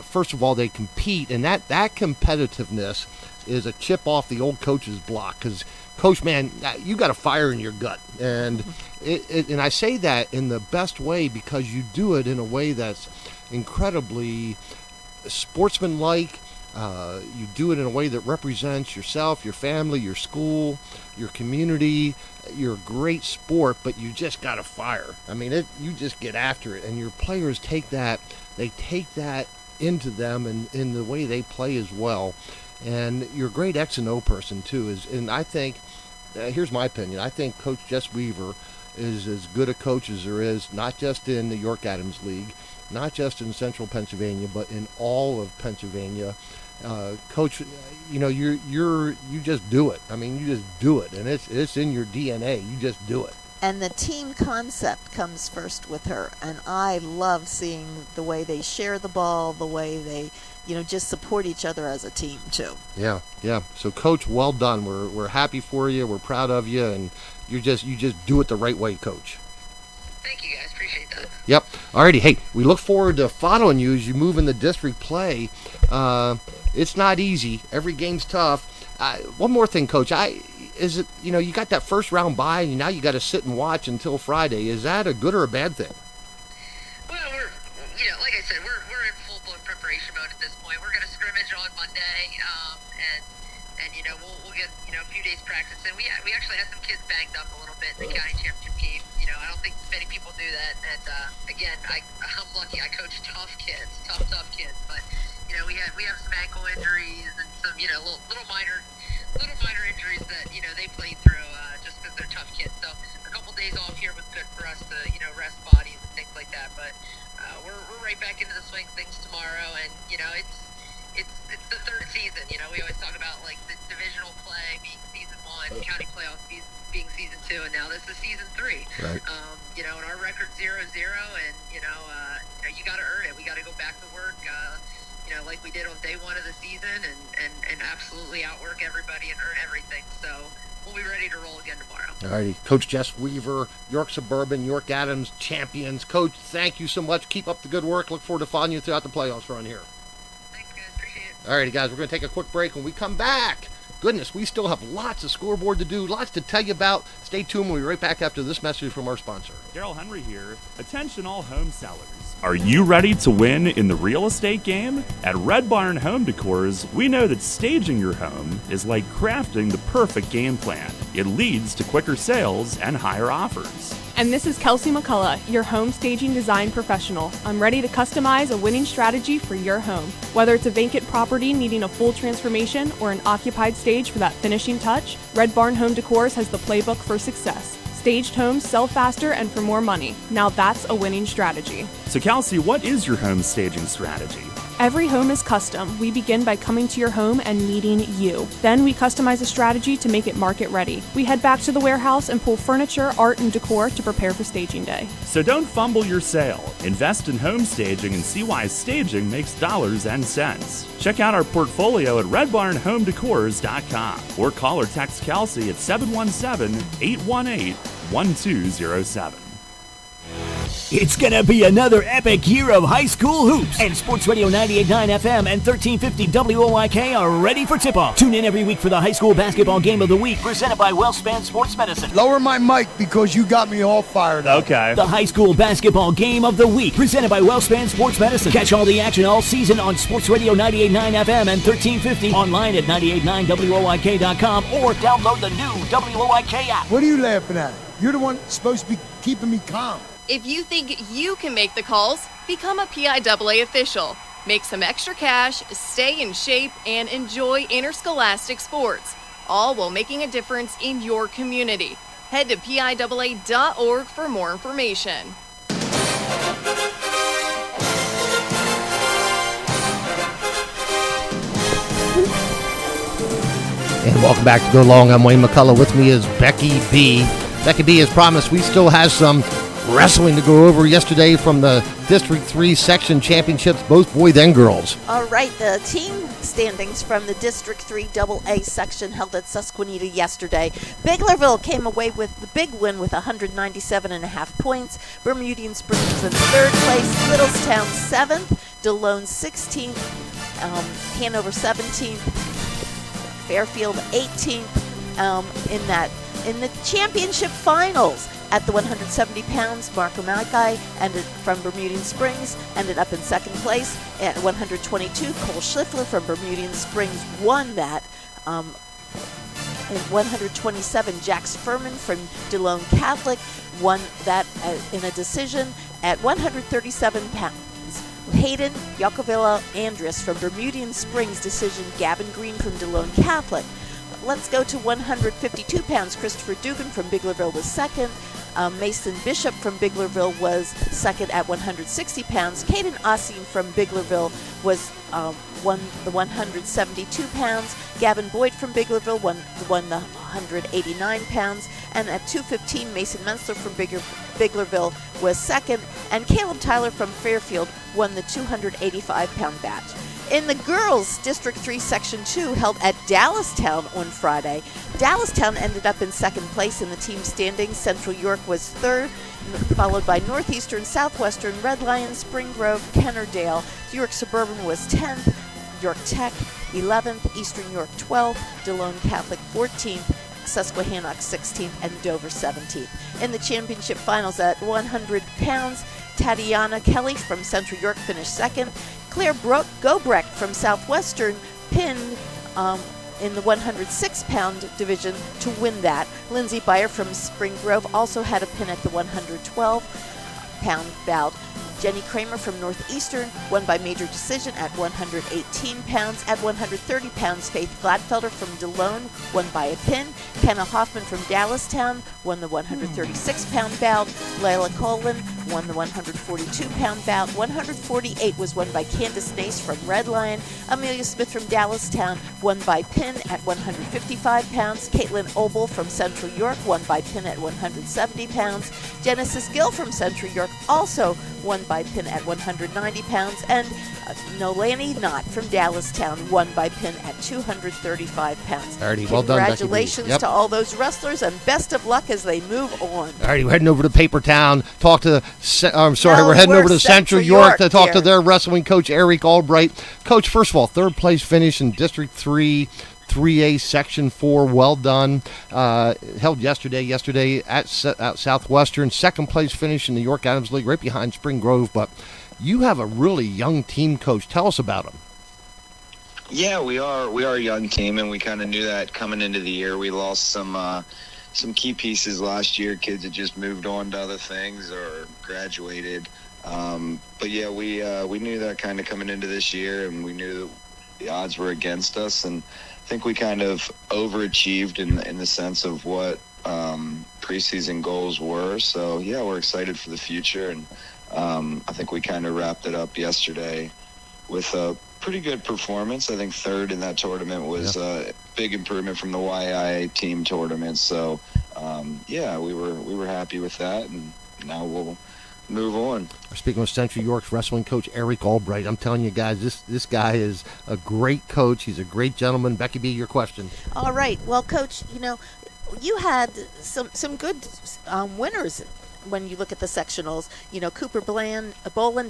first of all, they compete, and that competitiveness is a chip off the old coach's block, because Coach, man, you got a fire in your gut, and and I say that in the best way because you do it in a way that's incredibly sportsmanlike. You do it in a way that represents yourself, your family, your school, your community. You're a great sport, but you just got a fire. I mean, you just get after it, and your players take that. They take that into them and in the way they play as well. And you're a great X and O person too. And I think, here's my opinion. I think Coach Jess Weaver is as good a coach as there is, not just in the York Adams League, not just in Central Pennsylvania, but in all of Pennsylvania. Coach, you just do it. I mean, you just do it, and it's in your DNA. You just do it. And the team concept comes first with her, and I love seeing the way they share the ball, the way they, just support each other as a team too. Yeah. So, Coach, well done. We're happy for you. We're proud of you, and you just do it the right way, Coach. Thank you, guys. Appreciate that. Yep. Alrighty. Hey, we look forward to following you as you move in the district play. It's not easy. Every game's tough. One more thing, Coach. You got that first round bye, and now you got to sit and watch until Friday. Is that a good or a bad thing? Well, like I said, we're in full blown preparation mode at this point. We're going to scrimmage on Monday, and we'll get a few days practice. And we actually had some kids banged up a little bit in the county championship game. I don't think many people do that. And again, I'm lucky. I coach tough kids. But we have some ankle injuries and some little minor injuries that they played through just because they're tough kids. So a couple days off here was good for us to rest bodies and things like that. But we're right back into the swing of things tomorrow, and it's the third season. We always talk about like the divisional play being season 1, county playoffs being season 2, and now this is season 3. Right. And our record's 0-0, and you got to earn it. We got to go back to work. Like we did on day 1 of the season, and absolutely outwork everybody and earn everything. So we'll be ready to roll again tomorrow. All righty. Coach Jess Weaver, York Suburban, York Adams champions. Coach, thank you so much. Keep up the good work. Look forward to following you throughout the playoffs run here. Thanks, guys. Appreciate it. All righty, guys. We're going to take a quick break. When we come back, goodness, we still have lots of scoreboard to do, lots to tell you about. Stay tuned. We'll be right back after this message from our sponsor. Daryl Henry here. Attention all home sellers. Are you ready to win in the real estate game? At Red Barn Home Decors, we know that staging your home is like crafting the perfect game plan. It leads to quicker sales and higher offers. And this is Kelsey McCullough, your home staging design professional. I'm ready to customize a winning strategy for your home. Whether it's a vacant property needing a full transformation or an occupied stage for that finishing touch, Red Barn Home Decors has the playbook for success. Staged homes sell faster and for more money. Now that's a winning strategy. So Kelsey, what is your home staging strategy? Every home is custom. We begin by coming to your home and meeting you. Then we customize a strategy to make it market ready. We head back to the warehouse and pull furniture, art, and decor to prepare for staging day. So don't fumble your sale. Invest in home staging and see why staging makes dollars and cents. Check out our portfolio at redbarnhomedecors.com or call or text Kelsey at 717-818-1207. It's gonna be another epic year of high school hoops, and Sports Radio 98.9 FM and 1350 WOIK are ready for tip-off. Tune in every week for the high school basketball game of the week, presented by WellSpan Sports Medicine. Lower my mic because you got me all fired up. Okay. The high school basketball game of the week, presented by WellSpan Sports Medicine. Catch all the action all season on Sports Radio 98.9 FM and 1350, online at 98.9WOIK.com, or download the new WOIK app. What are you laughing at? You're the one supposed to be keeping me calm. If you think you can make the calls, become a PIAA official. Make some extra cash, stay in shape, and enjoy interscholastic sports, all while making a difference in your community. Head to PIAA.org for more information. And welcome back to Go Long. I'm Wayne McCullough. With me is Becky B. Becky B, as promised, we still have some wrestling to go over yesterday from the District 3 section championships, both boys and girls. All right, the team standings from the District 3 AA section held at Susquehanna yesterday. Biglerville came away with the big win with 197.5 points. Bermudian Springs in third place, Littlestown 7th, DeLone 16th, Hanover 17th, Fairfield 18th in the championship finals. At the 170 pounds, Marco Malachi from Bermudian Springs ended up in second place. At 122, Cole Schliffler from Bermudian Springs won that. At 127, Jax Furman from DeLone Catholic won that in a decision. At 137 pounds, Hayden Yacovilla Andrus from Bermudian Springs decision. Gavin Green from DeLone Catholic. Let's go to 152 pounds. Christopher Dugan from Biglerville was second. Mason Bishop from Biglerville was second at 160 pounds. Caden Ossing from Biglerville was won the 172 pounds. Gavin Boyd from Biglerville won the 189 pounds. And at 215, Mason Mensler from Biglerville was second. And Caleb Tyler from Fairfield won the 285-pound batch. In the girls, District 3 Section 2 held at Dallastown on Friday. Dallastown ended up in second place in the team standings. Central York was third, followed by Northeastern, Southwestern, Red Lion, Spring Grove, Kennerdale. York Suburban was 10th, York Tech 11th, Eastern York 12th, DeLone Catholic 14th, Susquehannock 16th, and Dover 17th. In the championship finals at 100 pounds, Tatiana Kelly from Central York finished second. Claire Gobrecht from Southwestern pinned in the 106-pound division to win that. Lindsay Beyer from Spring Grove also had a pin at the 112-pound bout. Jenny Kramer from Northeastern won by major decision at 118 pounds. At 130 pounds, Faith Gladfelder from DeLone won by a pin. Kenna Hoffman from Dallastown won the 136-pound bout. Layla Colin won the 142-pound bout. 148 was won by Candace Nace from Red Lion. Amelia Smith from Dallastown won by pin at 155 pounds. Caitlin Obel from Central York won by pin at 170 pounds. Genesis Gill from Central York also won by pin at 190 pounds, and Nolani Knott from Dallastown won by pin at 235 pounds. Alrighty, well done, Congratulations to all those wrestlers, and best of luck as they move on. Alrighty, we're heading over to Papertown. We're heading over to Central York to talk to their wrestling coach, Eric Albright. Coach, first of all, third place finish in District 3. 3A Section 4, well done. Held yesterday at Southwestern. Second place finish in the York Adams League, right behind Spring Grove. But you have a really young team, Coach. Tell us about them. Yeah, we are a young team, and we kind of knew that coming into the year. We lost some key pieces last year, kids that just moved on to other things or graduated. But yeah, we knew that kind of coming into this year, and we knew that the odds were against us, and I think we kind of overachieved in the sense of what preseason goals were. So yeah, we're excited for the future, and I think we kind of wrapped it up yesterday with a pretty good performance. I think third in that tournament was a big improvement from the YI team tournament. So yeah, we were happy with that, and now we'll move on. We're speaking with Central York's wrestling coach, Eric Albright. I'm telling you guys, this guy is a great coach. He's a great gentleman. Becky B, your question. All right. Well, Coach, you had some good winners when you look at the sectionals. Cooper Boland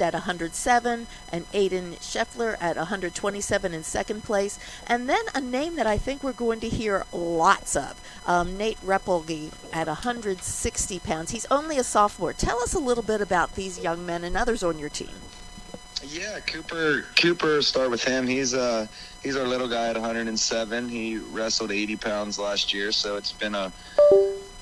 at 107 and Aiden Scheffler at 127 in second place. And then a name that I think we're going to hear lots of, Nate Repolge at 160 pounds. He's only a sophomore. Tell us a little bit about these young men and others on your team. Yeah, Cooper, start with him. He's our little guy at 107. He wrestled 80 pounds last year, so it's been a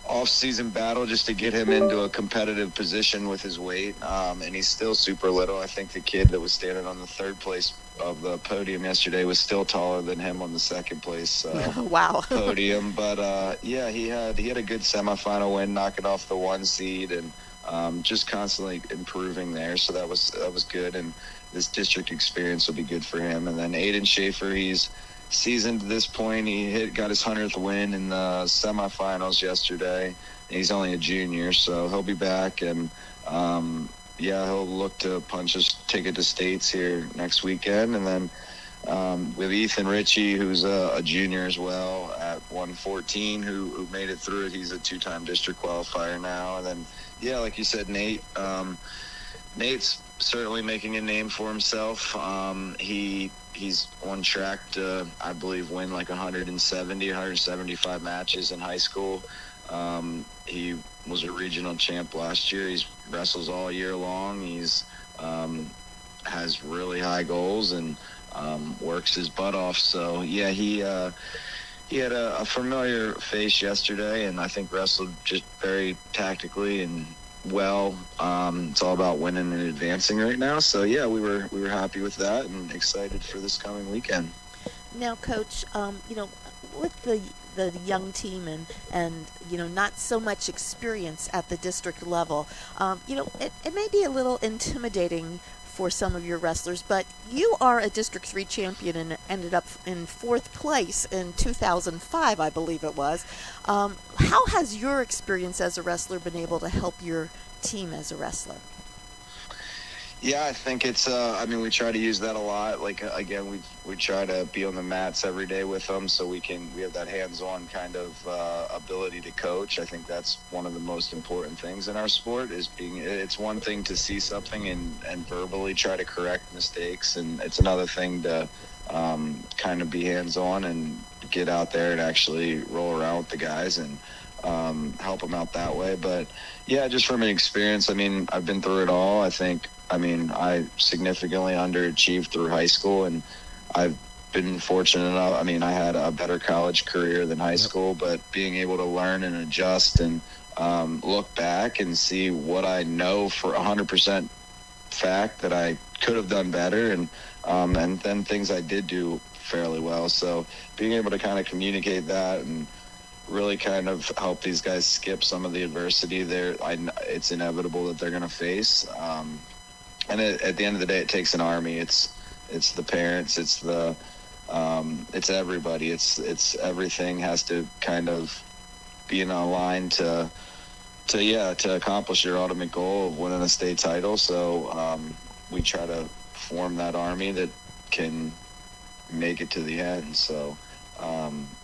off-season battle just to get him into a competitive position with his weight, and he's still super little. I think the kid that was standing on the third place of the podium yesterday was still taller than him on the second place wow. podium. But yeah, he had a good semifinal win, knocking off the 1 seed, and just constantly improving there. So that was good, and this district experience will be good for him. And then Aiden Schaefer, he's seasoned to this point. He got his 100th win in the semifinals yesterday. He's only a junior, so he'll be back, and yeah, he'll look to punch his ticket to states here next weekend. And then we have Ethan Ritchie, who's a junior as well at 114, who made it through it. He's a 2-time district qualifier now. And then yeah, like you said, Nate. Nate's certainly making a name for himself. He's on track to, I believe, win like 175 matches in high school. He was a regional champ last year. He wrestles all year long. He's has really high goals and works his butt off. So yeah, he had a familiar face yesterday, and I think wrestled just very tactically and well. It's all about winning and advancing right now. So yeah, we were happy with that and excited for this coming weekend. Now, Coach, with the young team and not so much experience at the district level, it may be a little intimidating for some of your wrestlers, but you are a District 3 champion and ended up in 4th place in 2005, I believe it was. How has your experience as a wrestler been able to help your team as a wrestler? Yeah, I think it's. We try to use that a lot. Like again, we try to be on the mats every day with them, so we have that hands-on kind of ability to coach. I think that's one of the most important things in our sport. It's one thing to see something and verbally try to correct mistakes, and it's another thing to kind of be hands-on and get out there and actually roll around with the guys and help them out that way. But yeah, just from an experience, I've been through it all. I significantly underachieved through high school, and I've been fortunate enough. I had a better college career than high school, but being able to learn and adjust and look back and see what I know for 100% fact that I could have done better, and then things I did do fairly well. So being able to kind of communicate that and really kind of help these guys skip some of the adversity it's inevitable that they're going to face. And at the end of the day, it takes an army. It's the parents. It's it's everybody. It's everything has to kind of be in a line to accomplish your ultimate goal of winning a state title. So we try to form that army that can make it to the end. So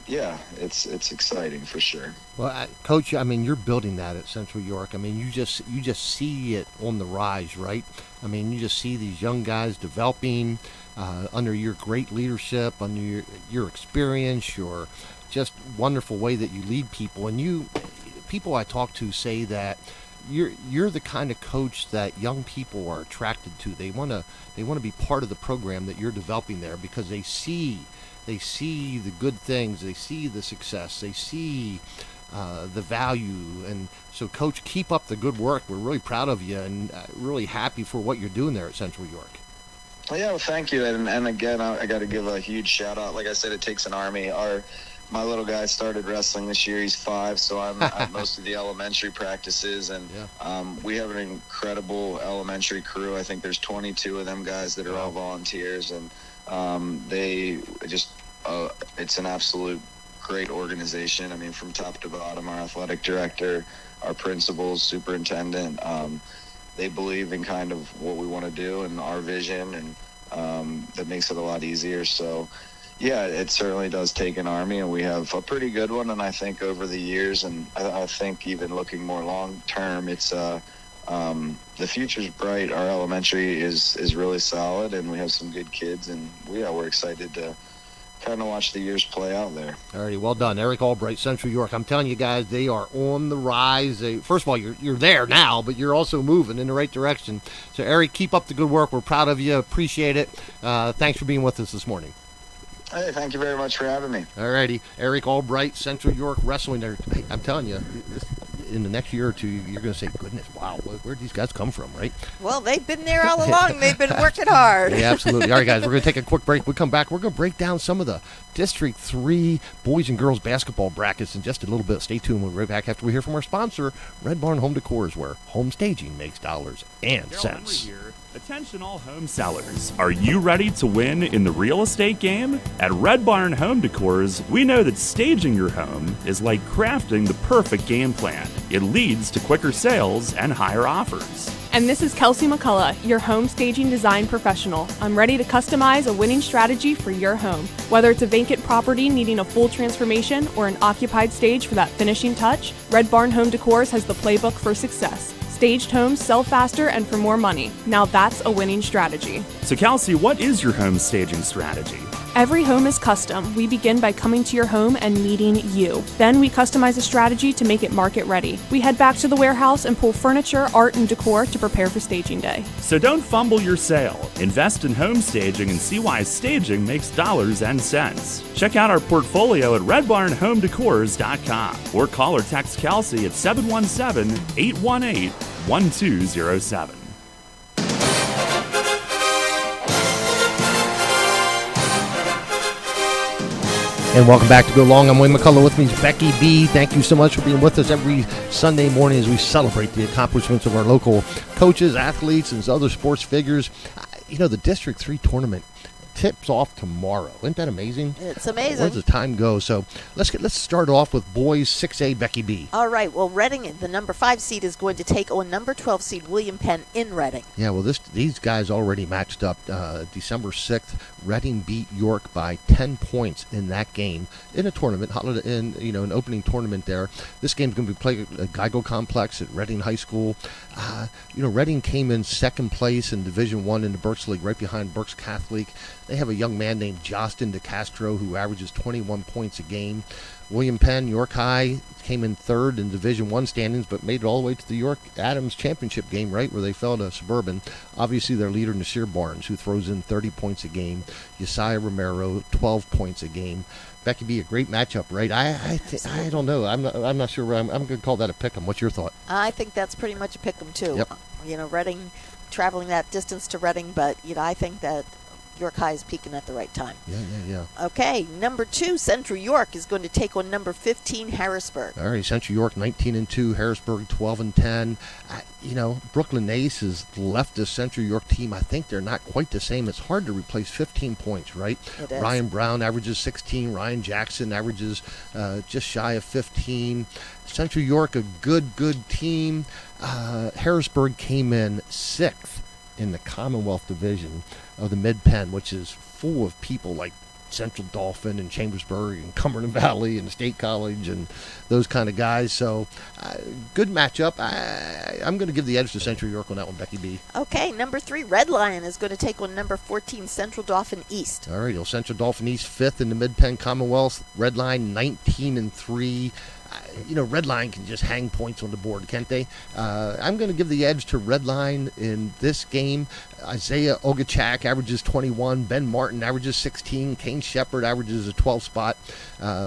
it's exciting for sure. Well, Coach, you're building that at Central York. You just see it on the rise, right? You just see these young guys developing under your great leadership, under your experience, your just wonderful way that you lead people. And people I talk to say that you're the kind of coach that young people are attracted to. They want to be part of the program that you're developing there because they see the good things, they see the success, they see the value. And so, Coach, keep up the good work. We're really proud of you and really happy for what you're doing there at Central York. Yeah, well, thank you. And again, I got to give a huge shout out. Like I said, it takes an army. My little guy started wrestling this year. He's 5, so I'm at most of the elementary practices, and we have an incredible elementary crew. I think there's 22 of them guys that are all volunteers, and it's an absolute great organization. From top to bottom, our athletic director, our principals, superintendent, they believe in kind of what we want to do and our vision, and that makes it a lot easier. So yeah, it certainly does take an army, and we have a pretty good one. And I think over the years, and I think even looking more long term, it's the future's bright. Our elementary is really solid, and we have some good kids, and we're excited to kind of watch the years play out there. All righty, well done. Eric Albright, Central York. I'm telling you guys, they are on the rise. First of all, you're there now, but you're also moving in the right direction. So, Eric, keep up the good work. We're proud of you. Appreciate it. Thanks for being with us this morning. Hey, thank you very much for having me. All righty. Eric Albright, Central York Wrestling. Hey, I'm telling you, in the next year or two, you're going to say, goodness, wow, where'd these guys come from, right? Well, they've been there all along. They've been working hard. Yeah, absolutely. All right, guys, we're going to take a quick break. We come back, we're going to break down some of the District 3 boys and girls basketball brackets in just a little bit. Stay tuned. We'll be right back after we hear from our sponsor, Red Barn Home Decor, where home staging makes dollars and cents. Attention all home sellers. Are you ready to win in the real estate game? At Red Barn Home Decors, we know that staging your home is like crafting the perfect game plan. It leads to quicker sales and higher offers. And this is Kelsey McCullough, your home staging design professional. I'm ready to customize a winning strategy for your home. Whether it's a vacant property needing a full transformation or an occupied stage for that finishing touch, Red Barn Home Decors has the playbook for success. Staged homes sell faster and for more money. Now that's a winning strategy. So Kelsey, what is your home staging strategy? Every home is custom. We begin by coming to your home and meeting you. Then we customize a strategy to make it market ready. We head back to the warehouse and pull furniture, art, and decor to prepare for staging day. So don't fumble your sale. Invest in home staging and see why staging makes dollars and cents. Check out our portfolio at redbarnhomedecors.com or call or text Kelsey at 717-818-1207. And welcome back to Go Long. I'm Wayne McCullough. With me is Becky B. Thank you so much for being with us every Sunday morning as we celebrate the accomplishments of our local coaches, athletes, and other sports figures. The District 3 tournament, tips off tomorrow. Isn't that amazing? It's amazing. Where does the time go? So let's start off with boys 6A Becky B. All right. Well, Reading, the number 5 seed, is going to take on number 12 seed William Penn in Reading. Yeah. Well, these guys already matched up. December 6th, Reading beat York by 10 points in that game in a tournament, an opening tournament there. This game's going to be played at Geigo Complex at Reading High School. Reading came in second place in Division I in the Berks League, right behind Berks Catholic. They have a young man named Justin DeCastro who averages 21 points a game. William Penn, York High, came in third in Division I standings, but made it all the way to the York Adams championship game, right, where they fell to Suburban. Obviously, their leader, Nasir Barnes, who throws in 30 points a game. Yesiah Romero, 12 points a game. Becky B, a great matchup, right? I don't know. I'm not sure. I'm going to call that a pick'em. What's your thought? I think that's pretty much a pick'em too. Yep. Reading, traveling that distance to Reading, but I think that York High is peaking at the right time. Yeah. Okay, number 2, Central York is going to take on number 15, Harrisburg. All right, Central York 19-2, Harrisburg 12-10. Brooklyn Ace has left the Central York team. I think they're not quite the same. It's hard to replace 15 points, right? It is. Ryan Brown averages 16. Ryan Jackson averages just shy of 15. Central York, a good team. Harrisburg came in 6th in the Commonwealth Division of the Mid-Penn, which is full of people like Central Dauphin and Chambersburg and Cumberland Valley and State College and those kind of guys. So, good matchup. I'm going to give the edge to Central York on that one, Becky B. Okay, number 3, Red Lion is going to take on number 14, Central Dauphin East. All right, Central Dauphin East 5th in the Mid-Penn Commonwealth. Red Lion 19-3. Red Line can just hang points on the board, can't they? I'm going to give the edge to Red Line in this game. Isaiah Ogachak averages 21. Ben Martin averages 16. Kane Shepard averages a 12 spot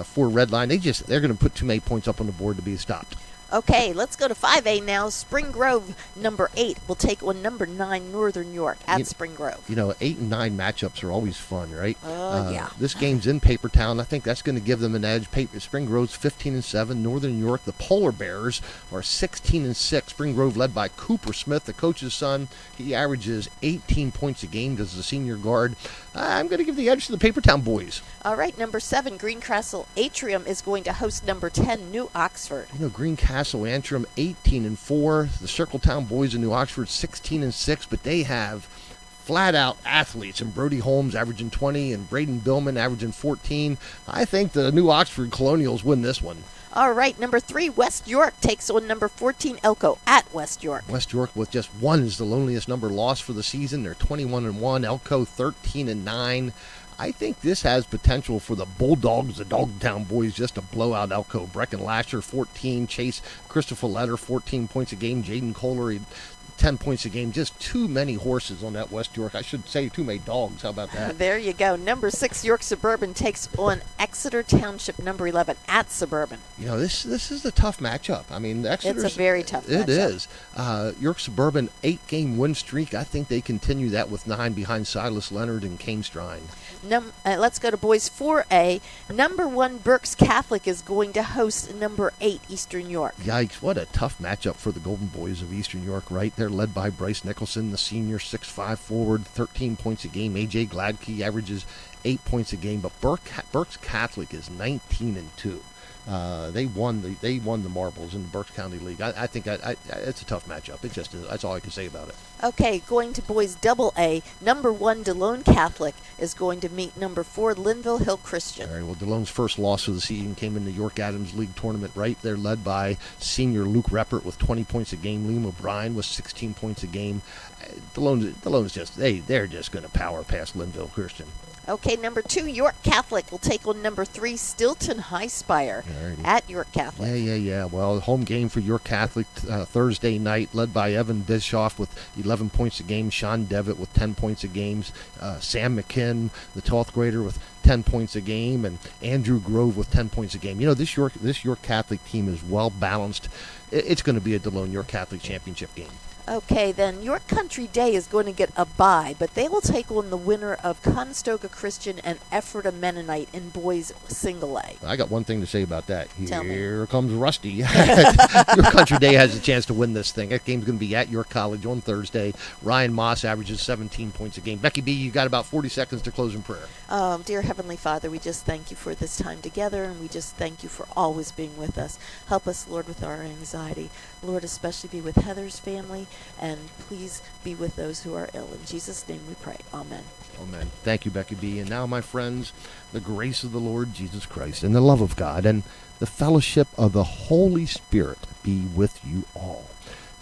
for Red Line. They're going to put too many points up on the board to be stopped. Okay, let's go to 5A now. Spring Grove, number 8, will take on number 9, Northern York at Spring Grove. 8 and 9 matchups are always fun, right? Yeah. This game's in Papertown. I think that's going to give them an edge. Spring Grove's 15-7. Northern York, the Polar Bears, are 16-6. Spring Grove led by Cooper Smith, the coach's son. He averages 18 points a game as a senior guard. I'm going to give the edge to the Papertown boys. All right, number 7, Greencastle Atrium is going to host number 10, New Oxford. Greencastle Atrium 18-4. The Circletown boys in New Oxford 16-6, but they have flat-out athletes, and Brody Holmes averaging 20 and Braden Billman averaging 14. I think the New Oxford Colonials win this one. All right, number 3, West York takes on number 14, Elko at West York. West York with just 1 is the loneliest number lost for the season. They're 21-1. Elko 13-9. I think this has potential for the Bulldogs, the Dogtown boys, just to blow out Elko. Brecken Lasher 14, Chase Christopher Letter 14 points a game, Jaden Kohler 10 points a game. Just too many horses on that West York. I should say too many dogs. How about that? There you go. Number 6, York Suburban takes on Exeter Township, number 11, at Suburban. This is a tough matchup. I mean, Exeter's, it's a very tough matchup. It is. York Suburban, 8-game win streak. I think they continue that with 9 behind Silas Leonard and Kane Strine. Let's go to boys 4A. Number 1, Berks Catholic is going to host number 8, Eastern York. Yikes, what a tough matchup for the Golden Boys of Eastern York, right? They're led by Bryce Nicholson, the senior 6'5" forward, 13 points a game. A.J. Gladkey averages 8 points a game, but Berks Catholic is 19-2. They won the marbles in the Berks County League. I think it's a tough matchup. It just is. That's all I can say about it. Okay, going to boys Double A. Number 1, DeLone Catholic is going to meet number 4, Linville Hill Christian. All right. Well, DeLone's first loss of the season came in the York Adams League tournament. Right, they're led by senior Luke Reppert with 20 points a game. Liam O'Brien with 16 points a game. DeLone's just they're just going to power past Linville Christian. Okay, number 2, York Catholic will take on number 3, Stilton High Spire at York Catholic. Yeah. Well, home game for York Catholic Thursday night, led by Evan Bischoff with 11 points a game, Sean Devitt with 10 points a game, Sam McKinn, the 12th grader, with 10 points a game, and Andrew Grove with 10 points a game. This York Catholic team is well balanced. It's going to be a DeLone York Catholic championship game. Okay, then York Country Day is going to get a bye, but they will take on the winner of Conestoga Christian and Ephrata Mennonite in boys single A. I got one thing to say about that. Tell Here me. comes Rusty. York Country Day has a chance to win this thing. That game's going to be at York College on Thursday. Ryan Moss averages 17 points a game. Becky B, you got about 40 seconds to close in prayer. Dear Heavenly Father, we just thank you for this time together, and we just thank you for always being with us. Help us, Lord, with our anxiety. Lord, especially be with Heather's family, and please be with those who are ill. In Jesus' name we pray. Amen. Amen. Thank you, Becky B. And now, my friends, the grace of the Lord Jesus Christ and the love of God and the fellowship of the Holy Spirit be with you all.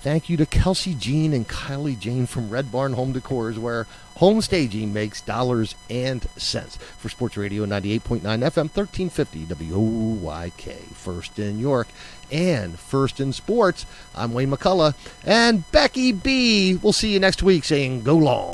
Thank you to Kelsey Jean and Kylie Jane from Red Barn Home Decors, where home staging makes dollars and cents. For Sports Radio 98.9 FM, 1350 WOYK. First in York and first in sports, I'm Wayne McCullough. And Becky B. We'll see you next week saying go long.